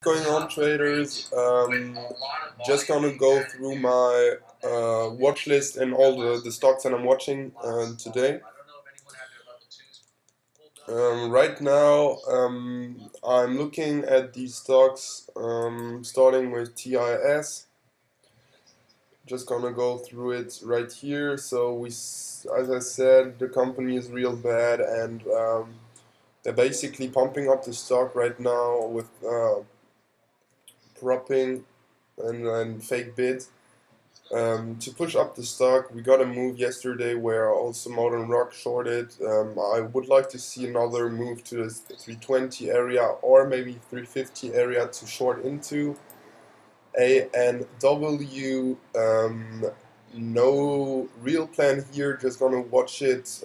Going on, traders? Just gonna go through my watch list and all the stocks that I'm watching today. Right now, I'm looking at these stocks, starting with TIS. Just gonna go through it right here. So as I said, the company is real bad, and they're basically pumping up the stock right now with propping and fake bids. To push up the stock, we got a move yesterday where also Modern Rock shorted. I would like to see another move to the 320 area or maybe 350 area to short into. ANW, no real plan here, just gonna watch it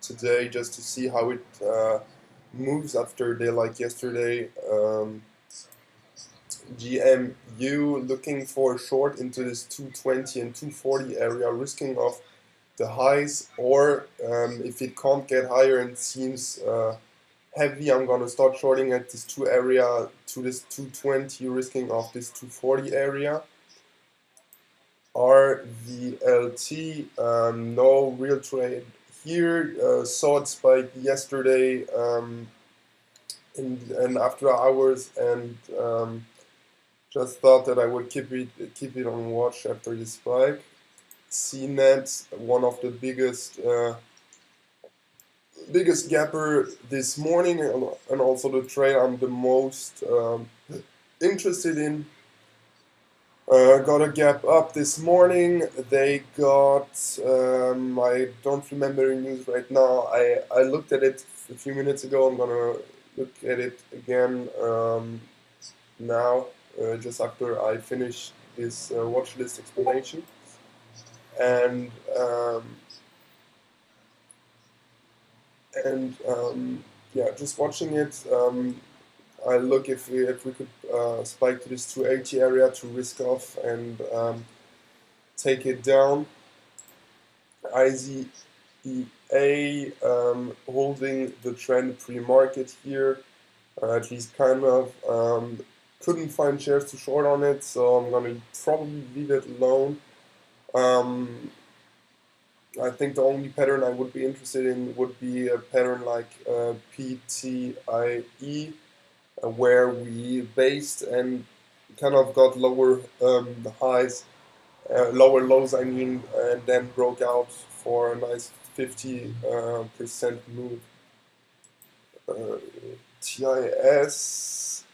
today just to see how it moves after a day like yesterday. GMU looking for a short into this 220 and 240 area, risking off the highs, or if it can't get higher and seems heavy, I'm gonna start shorting at this 2 area to this 220, risking off this 240 area. RVLT, no real trade here. Saw it spike yesterday and after hours, and just thought that I would keep it on watch after the spike. CNET, one of the biggest gapper this morning, and also the trade I'm the most interested in. Got a gap up this morning. They got, I don't remember the news right now. I looked at it a few minutes ago. I'm gonna look at it again now, just after I finish this watch list explanation. And yeah, just watching it. I look if we could spike to this 280 area to risk off and take it down. IZEA holding the trend pre-market here, at least kind of. Couldn't find shares to short on it, so I'm gonna probably leave it alone. I think the only pattern I would be interested in would be a pattern like PTIE, where we based and kind of got lower highs, lower lows, I mean, and then broke out for a nice 50% move. TIS,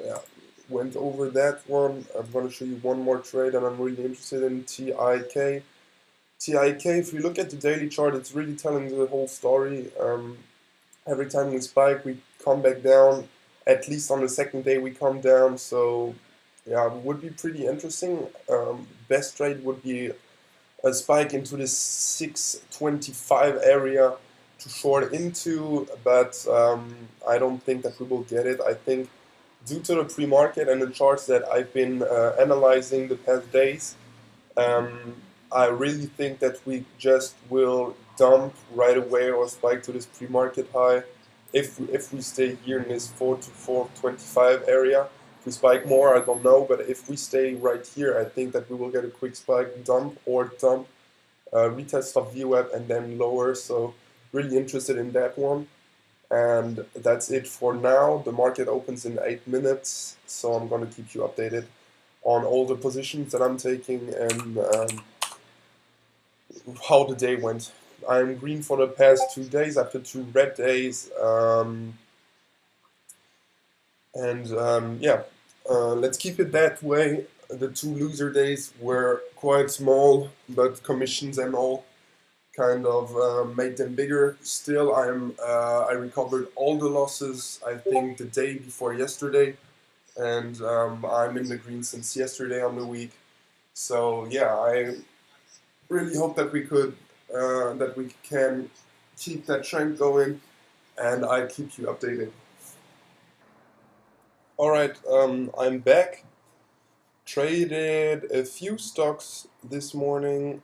yeah, went over that one. I'm going to show you one more trade and I'm really interested in TIK. TIK, if we look at the daily chart, it's really telling the whole story. Every time we spike, we come back down. At least on the second day, we come down. So, yeah, it would be pretty interesting. Best trade would be a spike into this 625 area to short into, but I don't think that we will get it. I think due to the pre-market and the charts that I've been analyzing the past days, I really think that we just will dump right away or spike to this pre-market high if we stay here in this 4 to 425 area. If we spike more, I don't know, but if we stay right here, I think that we will get a quick spike, dump, retest of VWAP and then lower. So really interested in that one. And that's it for now. The market opens in 8 minutes, so I'm going to keep you updated on all the positions that I'm taking and how the day went. I'm green for the past 2 days after 2 red days. Yeah, let's keep it that way. The 2 loser days were quite small, but commissions and all kind of made them bigger. Still, I recovered all the losses, I think, the day before yesterday, and I'm in the green since yesterday on the week. So yeah, I really hope that we can keep that trend going, and I keep you updated. All right, I'm back. Traded a few stocks this morning,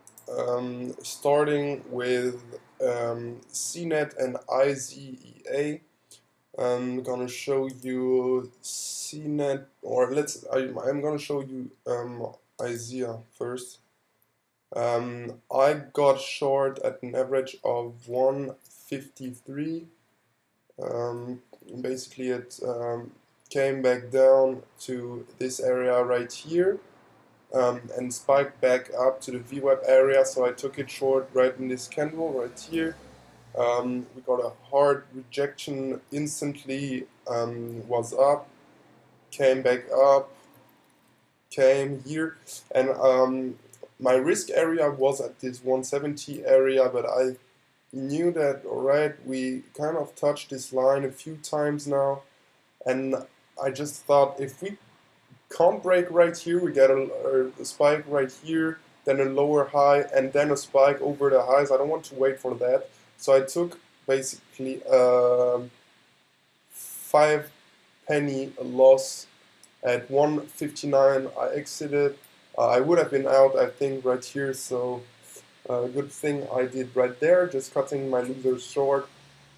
starting with CNET and IZEA. I'm gonna show you CNET, or I'm gonna show you IZEA first. I got short at an average of 153. Basically, it came back down to this area right here and spiked back up to the VWAP area, so I took it short right in this candle right here. We got a hard rejection instantly, was up, came back up, came here, and my risk area was at this 170 area, but I knew that, alright, we kind of touched this line a few times now, and I just thought if we can't break right here, we get a spike right here, then a lower high, and then a spike over the highs. I don't want to wait for that. So I took basically 5 penny loss at 159. I exited. I would have been out, I think, right here. So good thing I did right there, just cutting my losers short,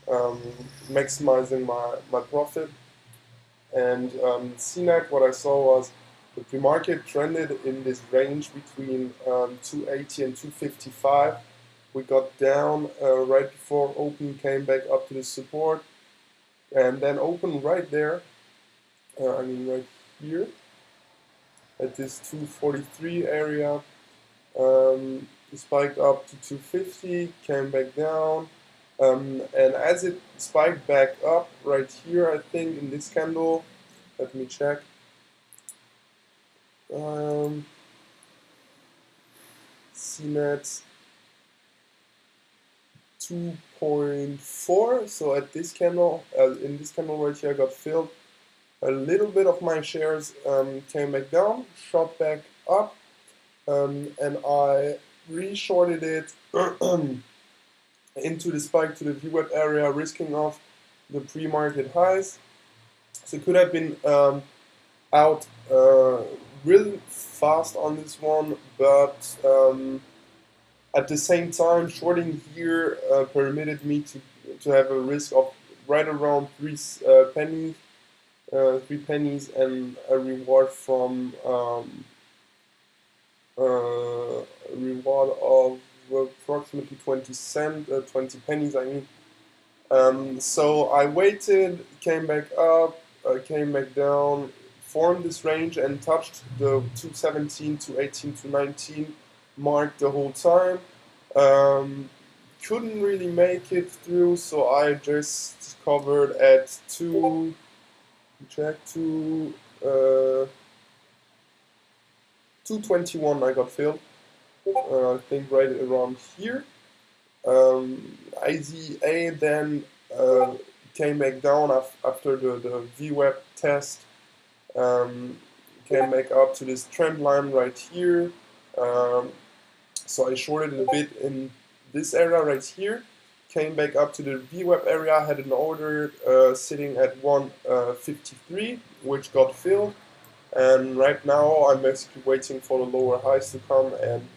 maximizing my profit. And CNET, what I saw was the pre-market trended in this range between 280 and 255. We got down right before open, came back up to the support, and then open right there, right here, at this 243 area, spiked up to 250, came back down, and as it spiked back up right here, I think in this candle, let me check. CNET 2.4. So at this candle, in this candle right here, I got filled. A little bit of my shares came back down, shot back up, and I re-shorted it into the spike to the VWAP area, risking off the pre-market highs. So it could have been out really fast on this one, but at the same time, shorting here permitted me to have a risk of right around 3 pennies, 3 pennies, and a reward from reward of approximately 20 pennies. I mean. So I waited, came back up, came back down, formed this range, and touched the 217, 218, 219 mark the whole time. Couldn't really make it through, so I just covered at 221. I got filled. I think right around here. IZEA then came back down after the VWAP test, came back up to this trend line right here. So I shorted a bit in this area right here, came back up to the VWAP area, had an order sitting at 153, which got filled. And right now I'm basically waiting for the lower highs to come and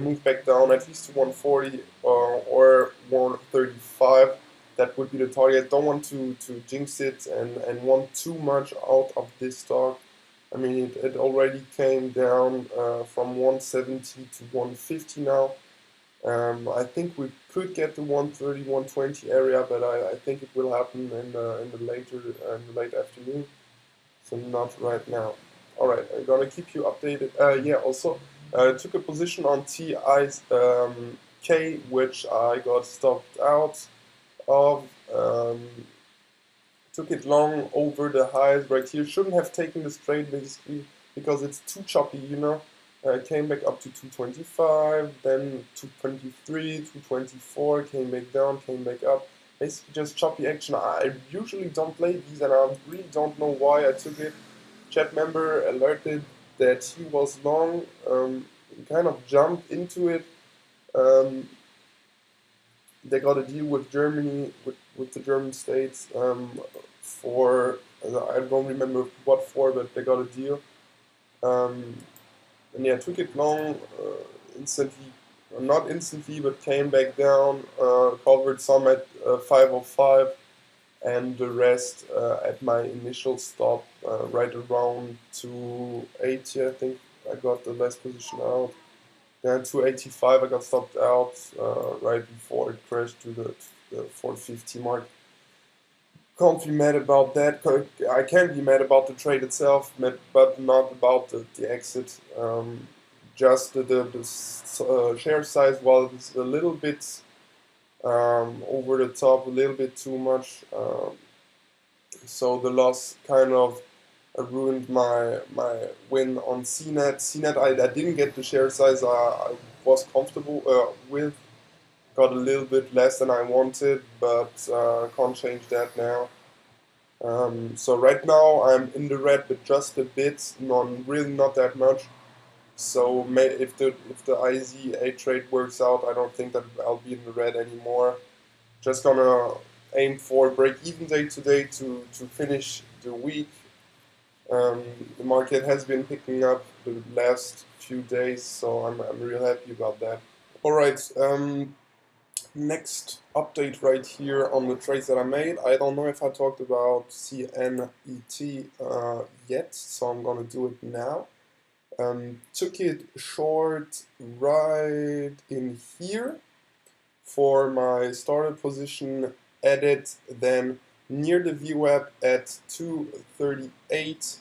move back down at least to 140 or 135. That would be the target. Don't want to jinx it and want too much out of this stock. I mean, it already came down from 170 to 150 now. I think we could get the 130, 120 area, but I think it will happen in the late afternoon. So not right now. Alright, I'm gonna keep you updated. Yeah, also, I took a position on TIK, which I got stopped out of. Took it long over the highs right here. Shouldn't have taken this trade basically because it's too choppy, you know. Came back up to 225, then 223, 224, came back down, came back up. Basically just choppy action. I usually don't play these and I really don't know why I took it. Chat member alerted that he was long, kind of jumped into it. They got a deal with Germany, with the German states, for, I don't remember what for, but they got a deal. And yeah, took it long, instantly, not instantly, but came back down, covered some at 505, and the rest at my initial stop right around 280. I think I got the last position out. Then 285 I got stopped out right before it crashed to the 450 mark. Can't be mad about that. I can be mad about the trade itself, but not about the exit. Just the share size was a little bit over the top, a little bit too much. So the loss kind of ruined my win on CNET. CNET, I didn't get the share size I was comfortable with. Got a little bit less than I wanted, but can't change that now. So right now I'm in the red, but just a bit, really not that much. So if the IZEA trade works out, I don't think that I'll be in the red anymore. Just gonna aim for break-even day today to finish the week. The market has been picking up the last few days, so I'm real happy about that. All right. Next update right here on the trades that I made. I don't know if I talked about CNET yet, so I'm gonna do it now. Took it short right in here for my starter position, added then near the VWAP at 238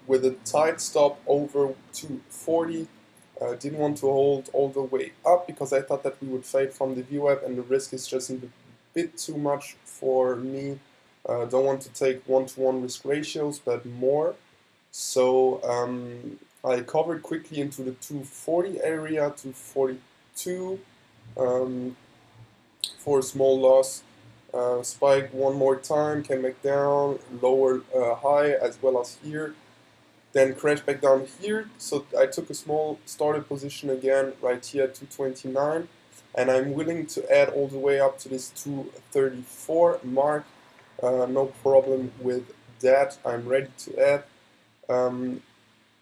with a tight stop over 240. Didn't want to hold all the way up because I thought that we would fade from the VWAP and the risk is just a bit too much for me. Don't want to take one-to-one risk ratios, but more. So I covered quickly into the 240 area, 242 for a small loss. Spike one more time, came back down, lower high as well as here. Then crashed back down here, so I took a small starter position again right here at 229, and I'm willing to add all the way up to this 234 mark. No problem with that. I'm ready to add.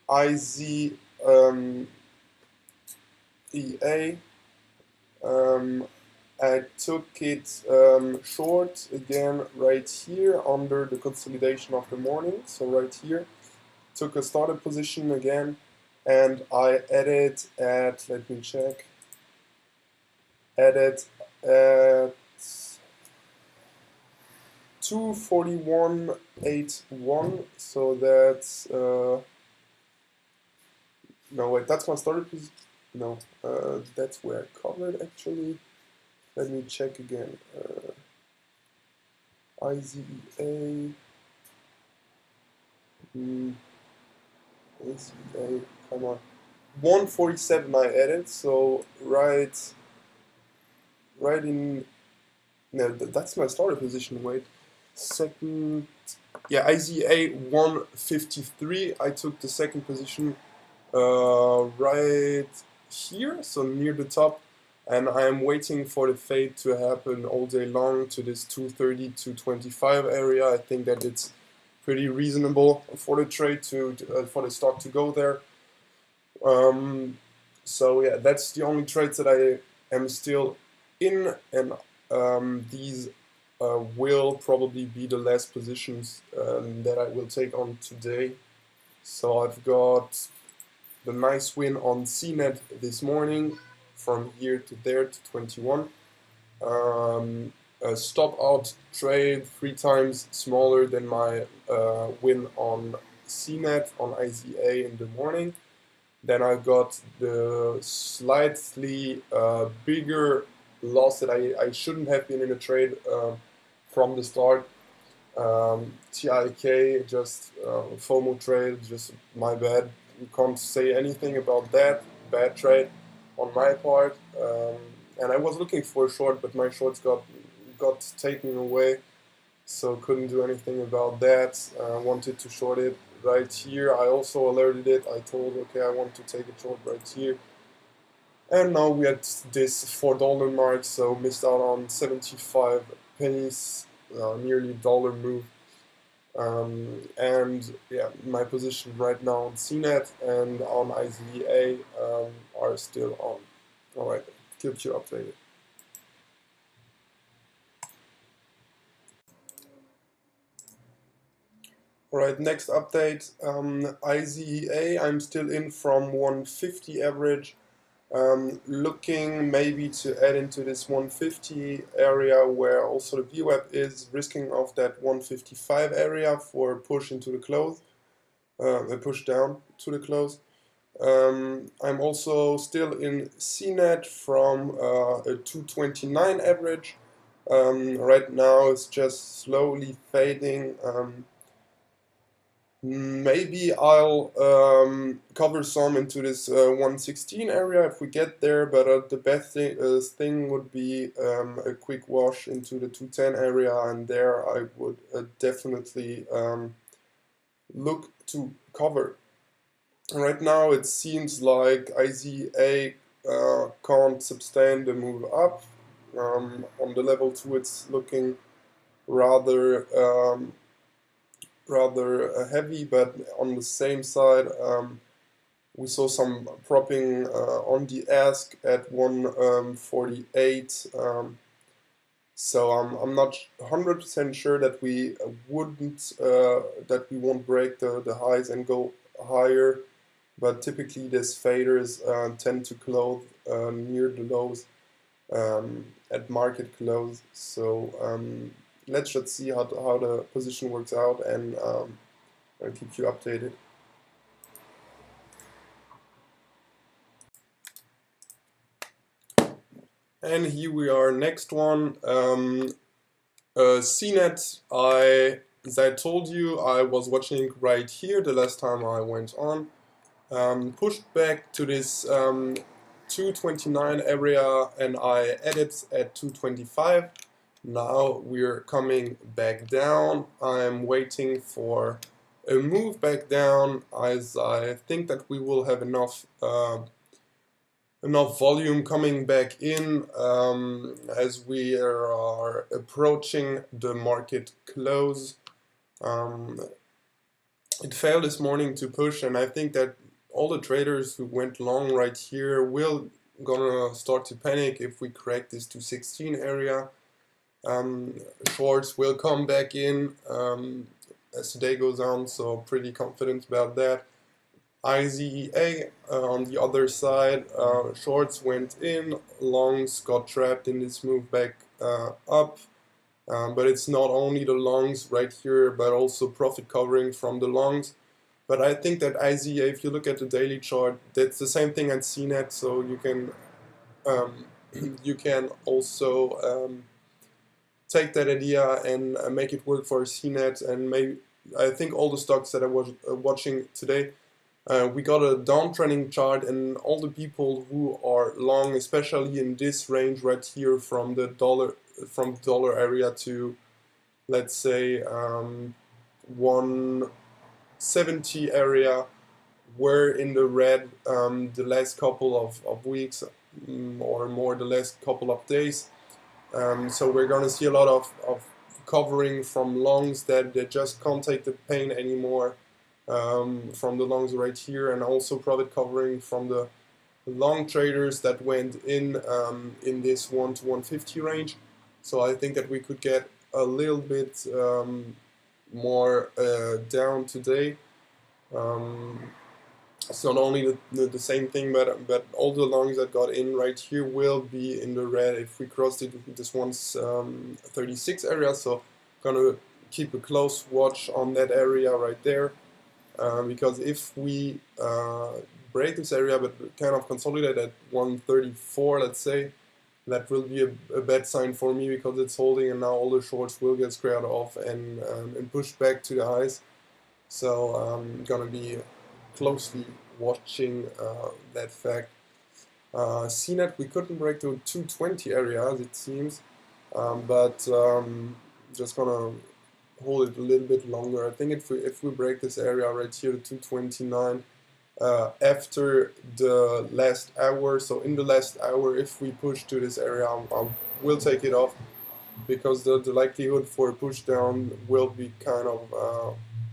IZEA I took it short again right here under the consolidation of the morning, so right here. Took a starter position again, and I added at, let me check, added at 241.81, so that's, no wait, that's my starter position, no, that's where I covered actually. Let me check again, IZEA, IZEA, come on, 147 I added, so right in, no, that's my starter position, wait, second, yeah, IZEA 153, I took the second position right here, so near the top, and I'm waiting for the fade to happen all day long to this 230 to 25 area. I think that it's pretty reasonable for the trade for the stock to go there. So yeah, that's the only trades that I am still in, and these will probably be the last positions that I will take on today. So I've got the nice win on CNET this morning from here to there to 21. A stop out trade 3 times smaller than my win on CNET on IZEA in the morning. Then I got the slightly bigger loss that I shouldn't have been in a trade from the start. TIK, just FOMO trade, just my bad. You can't say anything about that. Bad trade on my part. And I was looking for a short, but my shorts got taken away, so couldn't do anything about that. Wanted to short it right here. I also alerted it. I told, okay, I want to take a short right here. And now we had this $4 mark, so missed out on 75 pennies, nearly dollar move. And yeah, my position right now on CNET and on IZEA are still on. Alright, keep you updated. Alright, next update, IZEA, I'm still in from 150 average, looking maybe to add into this 150 area where also the VWAP is, risking of that 155 area for push into the close, a push down to the close. I'm also still in CNET from a 229 average. Right now it's just slowly fading. Maybe I'll cover some into this 116 area if we get there, but the best thing would be a quick wash into the 210 area, and there I would definitely look to cover. Right now it seems like IZEA can't sustain the move up. On the level 2 it's looking rather heavy, but on the same side we saw some propping on the ask at 148, so I'm not 100% sure that we won't break the highs and go higher, but typically these faders tend to close near the lows at market close, so let's just see how the position works out, and I'll keep you updated. And here we are, next one, CNET. As I told you, I was watching right here the last time I went on, pushed back to this 229 area, and I added at 225. Now we're coming back down. I'm waiting for a move back down, as I think that we will have enough volume coming back in as we are approaching the market close. It failed this morning to push, and I think that all the traders who went long right here will gonna start to panic if we crack this 216 area. Shorts will come back in as the day goes on, so pretty confident about that. IZEA on the other side, shorts went in, longs got trapped in this move back up, but it's not only the longs right here, but also profit covering from the longs. But I think that IZEA, if you look at the daily chart, that's the same thing at CNET, so you can also take that idea and make it work for CNET, and maybe I think all the stocks that I was watching today, we got a downtrending chart, and all the people who are long, especially in this range right here from the dollar area to, let's say, 170 area, were in the red the last couple of weeks or more, the last couple of days. So we're gonna see a lot of covering from longs that they just can't take the pain anymore. From the longs right here, and also profit covering from the long traders that went in this 1 to 150 range. So I think that we could get a little bit more down today. It's not only the same thing, but all the longs that got in right here will be in the red if we crossed this 136 area. So gonna keep a close watch on that area right there. Because if we break this area but kind of consolidate at 134, let's say, that will be a bad sign for me, because it's holding and now all the shorts will get squared off and pushed back to the highs. So I'm gonna be closely watching that fact. CNET, we couldn't break the 220 area, as it seems, but just gonna hold it a little bit longer. I think if we break this area right here, the 229, after the last hour, so in the last hour, if we push to this area, I will take it off, because the likelihood for a push down will be kind of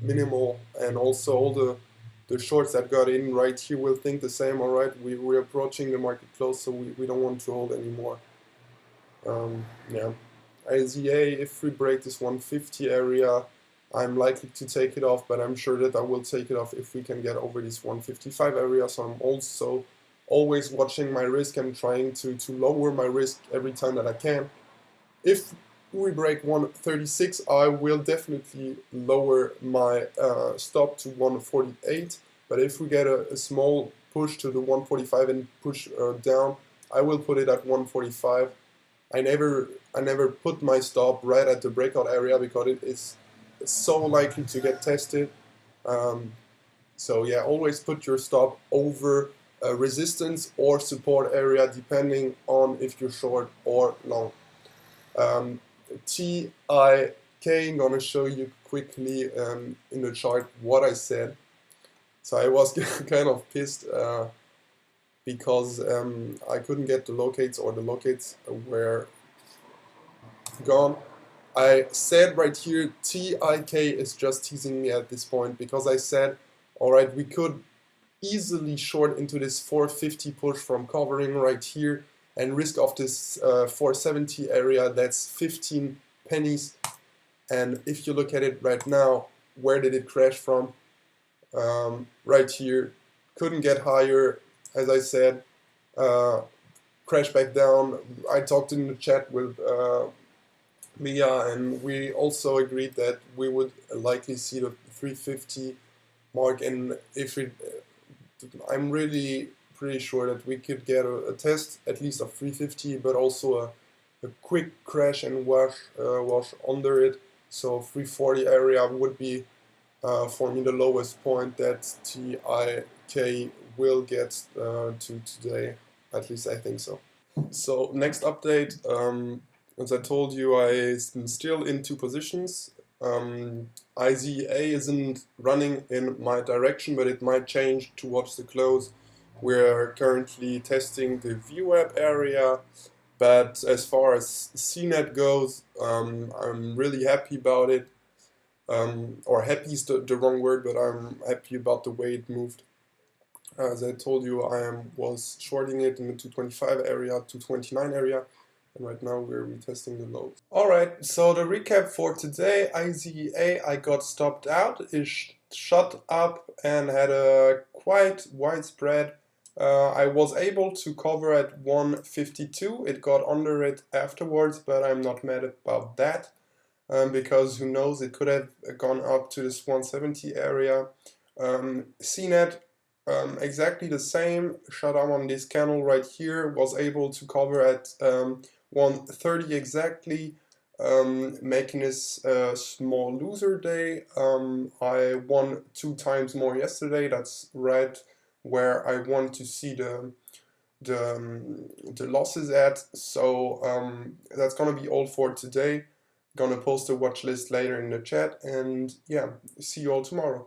minimal, and also all the shorts that got in right here will think the same. All right, we're approaching the market close, so we don't want to hold anymore. Yeah. IZEA, if we break this 150 area, I'm likely to take it off, but I'm sure that I will take it off if we can get over this 155 area. So I'm also always watching my risk and trying to lower my risk every time that I can. If we break 136, I will definitely lower my stop to 148. But if we get a small push to the 145 and push down, I will put it at 145. I never put my stop right at the breakout area because it is so likely to get tested. So yeah, always put your stop over resistance or support area depending on if you're short or long. TIK, I'm gonna show you quickly in the chart what I said. So I was kind of pissed because I couldn't get the locates, or the locates were gone. I said right here, TIK is just teasing me at this point because I said, alright, we could easily short into this 450 push from covering right here and risk of this 470 area. That's 15 pennies. And if you look at it right now, where did it crash from? Right here, couldn't get higher, as I said, crash back down. I talked in the chat with Mia, and we also agreed that we would likely see the 350 mark, and if it, I'm really pretty sure that we could get a test at least of 350, but also a quick crash and wash under it. So 340 area would be for me the lowest point that TIK will get to today. At least I think so. So next update, as I told you, I'm still in two positions. IZEA isn't running in my direction, but it might change towards the close. We're currently testing the VWAP area, but as far as CNET goes, I'm really happy about it. Or happy is the wrong word, but I'm happy about the way it moved. As I told you, was shorting it in the 225 area, 229 area, and right now we're retesting the lows. Alright, so the recap for today, IZEA, I got stopped out, it shot up and had a quite widespread. I was able to cover at 152, it got under it afterwards, but I'm not mad about that, because who knows, it could have gone up to this 170 area. CNET, exactly the same, shut up on this candle right here, was able to cover at 130 exactly, making this a small loser day. I won 2 times more yesterday, that's right where I want to see the losses at. So that's gonna be all for today. Gonna post a watch list later in the chat, and yeah, see you all tomorrow.